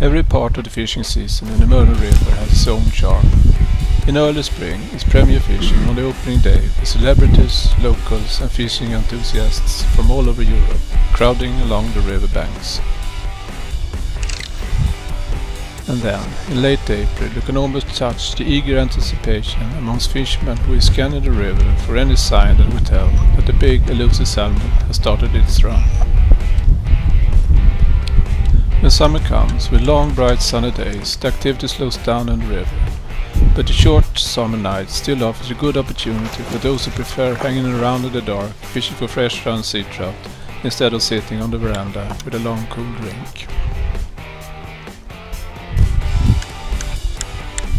Every part of the fishing season in the Mörrum River has its own charm. In early spring is premier fishing on the opening day with celebrities, locals and fishing enthusiasts from all over Europe crowding along the river banks. And then, in late April, you can almost touch the eager anticipation amongst fishermen who is scanning the river for any sign that will tell that the big elusive salmon has started its run. When summer comes, with long bright sunny days, the activity slows down on the river. But the short summer night still offers a good opportunity for those who prefer hanging around in the dark, fishing for fresh run sea trout, instead of sitting on the veranda with a long cool drink.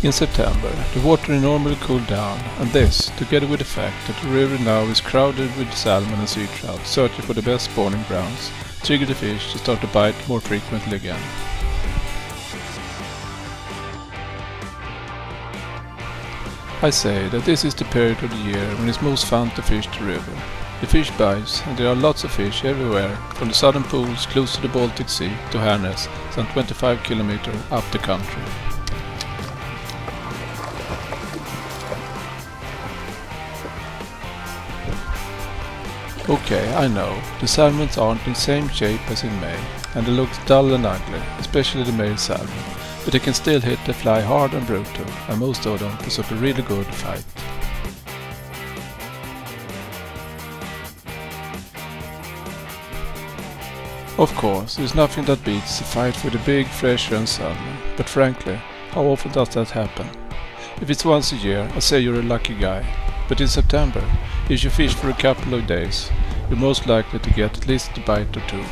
In September, the water normally cooled down, and this, together with the fact that the river now is crowded with salmon and sea trout searching for the best spawning grounds, trigger the fish to start to bite more frequently again. I say that this is the period of the year when it's most fun to fish the river. The fish bites and there are lots of fish everywhere, from the southern pools close to the Baltic Sea to Härnäs, some 25 kilometers up the country. Okay, I know, the salmons aren't in the same shape as in May, and they look dull and ugly, especially the male salmon, but they can still hit the fly hard and brutal, and most of them put up a really good fight. Of course, there's nothing that beats the fight for the big fresh run salmon, but frankly, how often does that happen? If it's once a year, I say you're a lucky guy. But in September, if you fish for a couple of days, you're most likely to get at least a bite or two.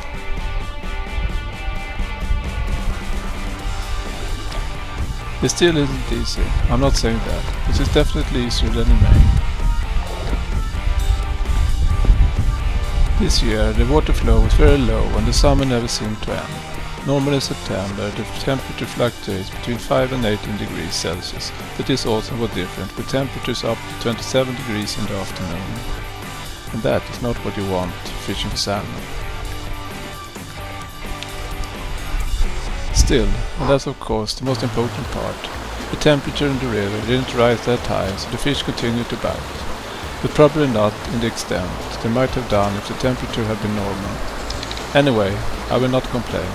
It still isn't easy, I'm not saying that, but it's definitely easier than in May. This year the water flow was very low and the summer never seemed to end. Normally in September the temperature fluctuates between 5 and 18 degrees Celsius, but this autumn was different, with temperatures up to 27 degrees in the afternoon. And that is not what you want fishing for salmon. Still, and that's of course the most important part, the temperature in the river didn't rise that high, so the fish continued to bite. But probably not in the extent they might have done if the temperature had been normal. Anyway, I will not complain.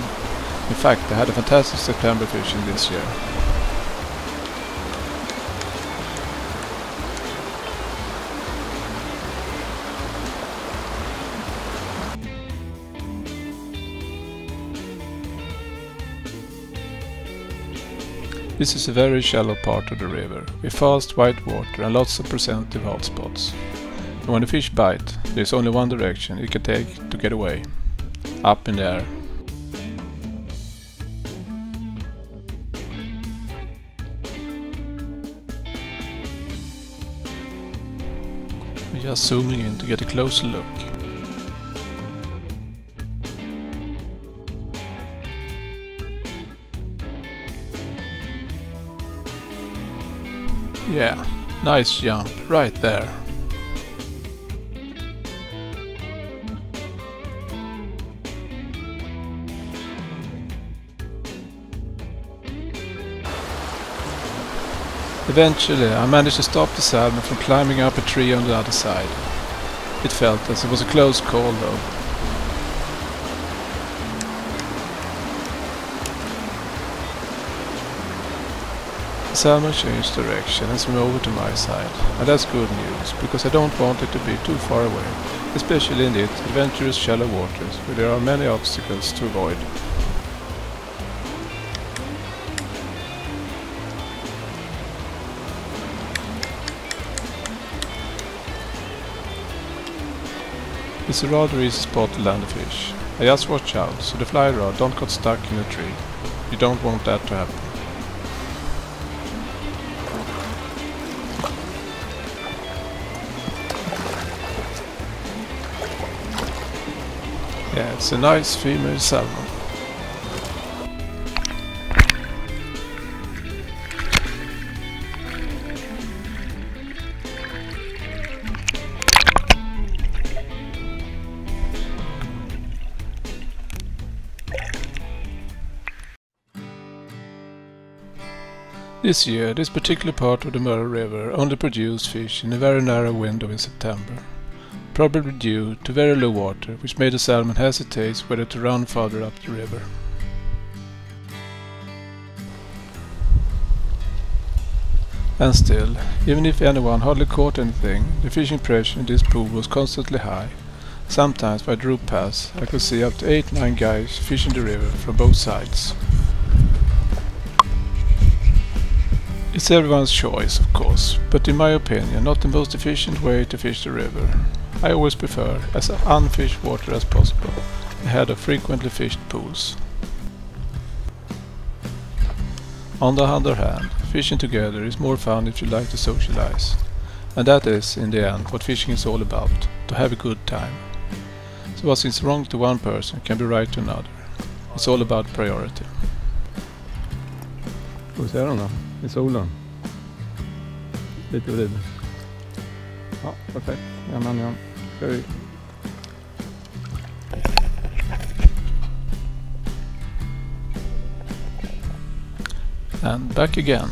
In fact, I had a fantastic September fishing this year. This is a very shallow part of the river, with fast white water and lots of presentive hotspots. And when the fish bite, there is only one direction it can take to get away. Up in the air. We're just zooming in to get a closer look. Yeah, nice jump, right there. Eventually, I managed to stop the salmon from climbing up a tree on the other side. It felt as it was a close call though. The salmon changed direction and swam over to my side, and that's good news, because I don't want it to be too far away, especially in these adventurous shallow waters where there are many obstacles to avoid. It's a rather easy spot to land a fish. I just watch out so the fly rod don't get stuck in a tree. You don't want that to happen. Yeah, it's a nice female salmon. This year, this particular part of the Mörrum River only produced fish in a very narrow window in September, probably due to very low water, which made the salmon hesitate whether to run farther up the river. And still, even if anyone hardly caught anything, the fishing pressure in this pool was constantly high. Sometimes when I drove past, I could see up to 8-9 guys fishing the river from both sides. It's everyone's choice, of course, but in my opinion not the most efficient way to fish the river. I always prefer as unfished water as possible, ahead of frequently fished pools. On the other hand, fishing together is more fun if you like to socialize. And that is, in the end, what fishing is all about, to have a good time. So what is wrong to one person can be right to another. It's all about priority. Får vi se dem då, i solen. Lite vrid. Ja, perfekt. Ja. Ska vi... And back again.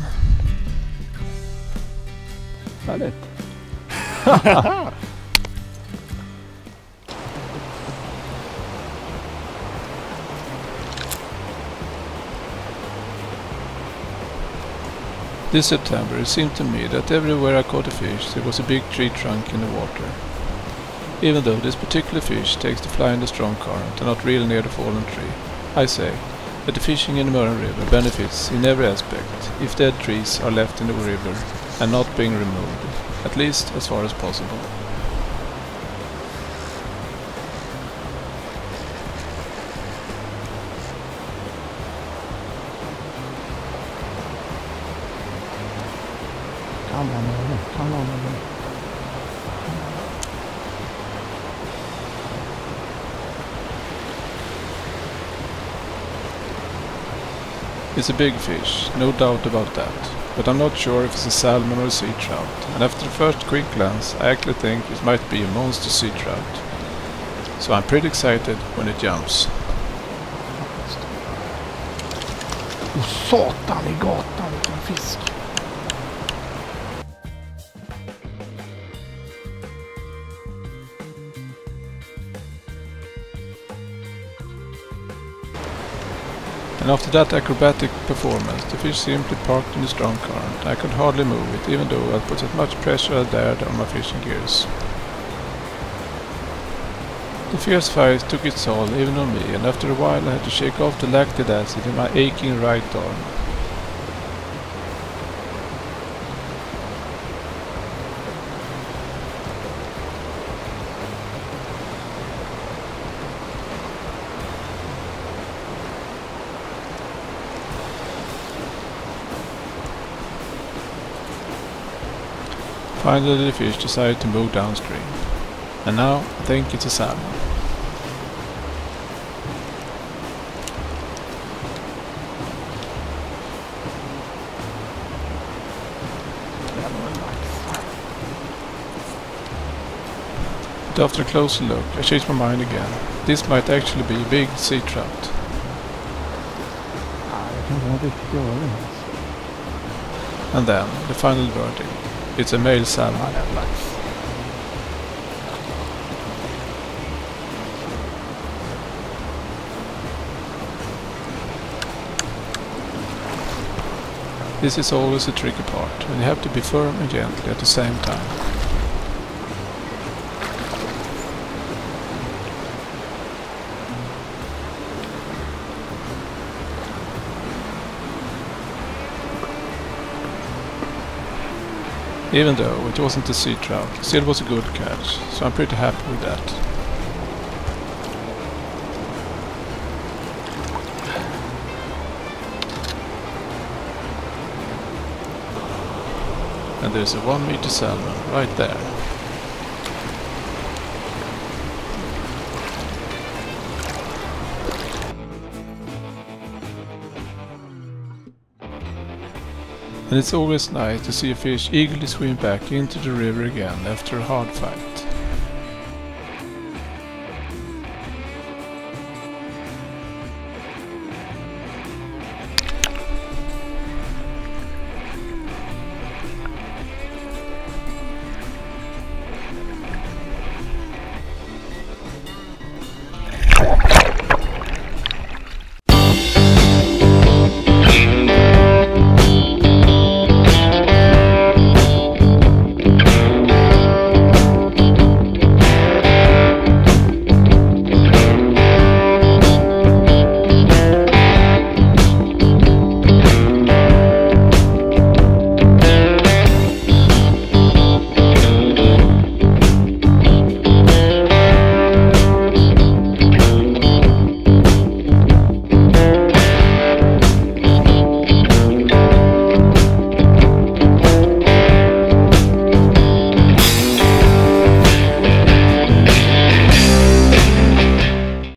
Härligt. This September it seemed to me that everywhere I caught a fish there was a big tree trunk in the water. Even though this particular fish takes to fly in the strong current and not really near the fallen tree, I say that the fishing in the Mörrum River benefits in every aspect if dead trees are left in the river and not being removed, at least as far as possible. Come on. It's a big fish, no doubt about that, but I'm not sure if it's a salmon or a sea trout, and after the first quick glance I actually think it might be a monster sea trout. So I'm pretty excited when it jumps. Satan i gatan, vilken fisk! And after that acrobatic performance, the fish simply parked in the strong current. I could hardly move it, even though I put as much pressure as I dared on my fishing gears. The fierce fight took its toll even on me, and after a while I had to shake off the lactic acid in my aching right arm. Finally the fish decided to move downstream, and now I think it's a salmon. But after a closer look I changed my mind again. This might actually be a big sea trout. And then the final verdict. It's a male salmon. This is always a tricky part, and you have to be firm and gentle at the same time. Even though it wasn't a sea trout, it still was a good catch, so I'm pretty happy with that. And there's a 1 meter salmon right there. And it's always nice to see a fish eagerly swim back into the river again after a hard fight.